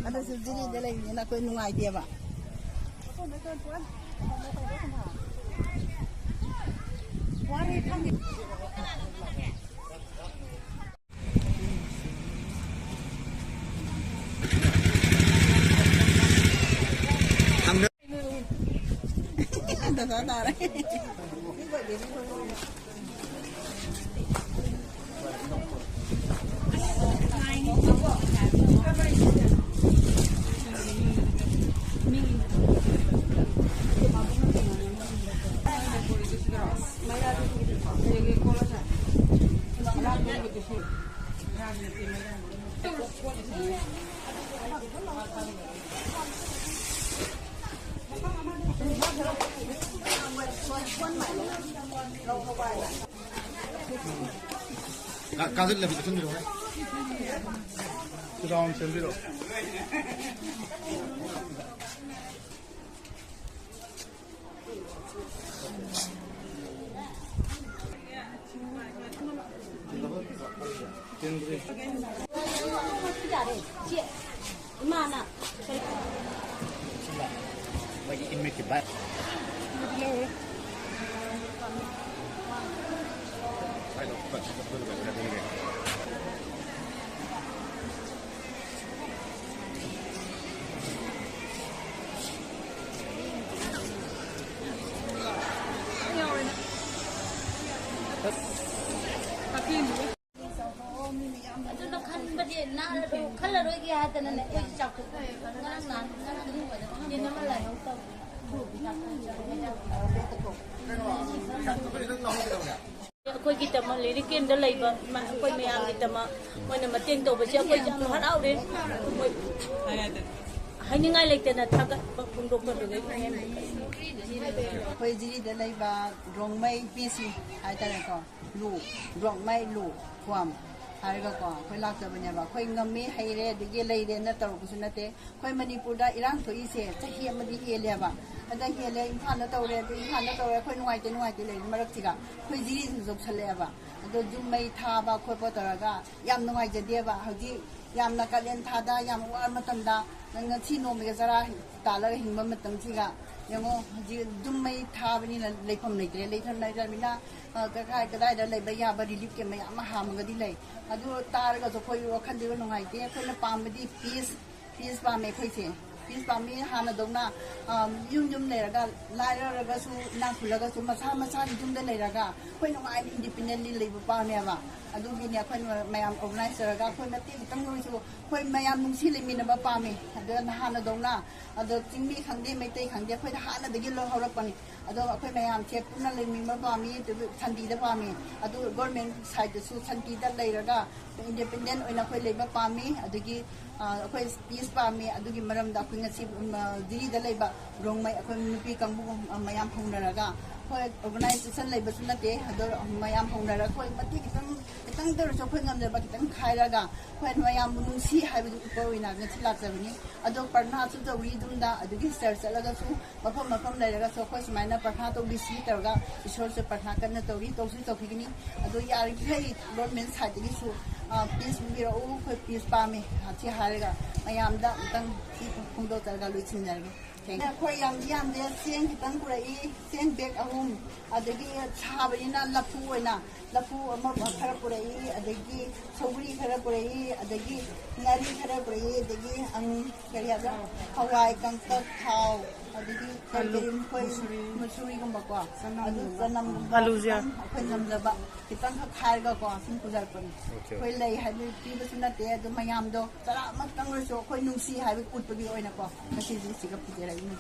ꯑꯗꯨꯁꯨ ꯖꯤꯔꯤꯗ ꯂꯩꯕꯅꯤꯅ ꯑꯩꯈꯣꯏ ꯅꯨꯡꯉꯥꯏꯇꯦꯕ 가슬 레비 좀 들어오네. 그다음 샌비로. Mana? Lagi in make it back. I don't touch the little bit of it. Koi kita mah lirik kita lagi koi meyang kita mah koi nama tiang tu baca koi jangan harau deh. Hanya ngai lagi tena thagat pungdok berdua. Koi jiri dah lagi ba Rongmei bisi hai tadi ko lu Rongmei lu kuam hari ko koi lak sebenarnya ba koi ngami hai re digi lagi deh na tahu kusuh nate koi Manipur dah Irang tu isi cahaya madi hiya ba ada hiya Imphal na tahu re Imphal na tahu re koi nuai te lagi marak tiga koi jiri tu cale ba ada Rongmei tha ba koi potaraga yam nuai jadi ba haji yam nak kalian thada yam war matam da nang cino mega zara tala hingga matam tiga yang haji Rongmei tha bini leipam leiter leiter leiter bina kadai dah lei bayar beri ke maya maham gadi lei adu tar ga koi wakan dia nungai te koi na pam di peace pam me koi se peace pam me hana dongna yum le raga lai raga su na khulaga su masa yum de le raga koi nungai independently lei pa me ba adu gi ne koi mayam organize raga koi na te tang ngai su koi mayam nungsi le min ba pa me adu na hana dongna adu tingmi khangde mai te khangde koi hana de gi lo horak pani ado koi mayam che puna le min ba pa me Sandi da pa me adu government side su Sandi da lei raga independent oina koi lei ba pa me adugi koi peace pa me adugi maram da koi ngasi diri da lei ba Rongmei koi nupi kangbu mayam phongna raga koi organization lei ba su na te ado mayam phongna raga koi mati kitang da so koi ngam da ba kitang khai raga koi mayam nungsi hai bu ko oina ngasi lak sabini ado parna su da wi dum da adugi church laga su mafam lei raga so koi sumaina parna to bisi targa isor se parna kan tawri tawsi tawkigini ado yari khai government side gi su peace biro koi peace pa me chi harega mayam da tang ki khungdo targa lu chinjarge koi yam de seng kitang kurai seng bag ahum adagi chabina lapu oina lapu ama khara kurai adagi sogri khara kurai adagi ngari khara kurai adagi ang kariya da hawai kangta thau adagi kalim koi musuri gum bakwa adu sanam aluja koi namjaba kitang kharga ko sin pujar pani koi lei habi pi basuna te adu mayam do tara mak tang so koi nungsi habi putpagi oina ko kasi siga pujera ini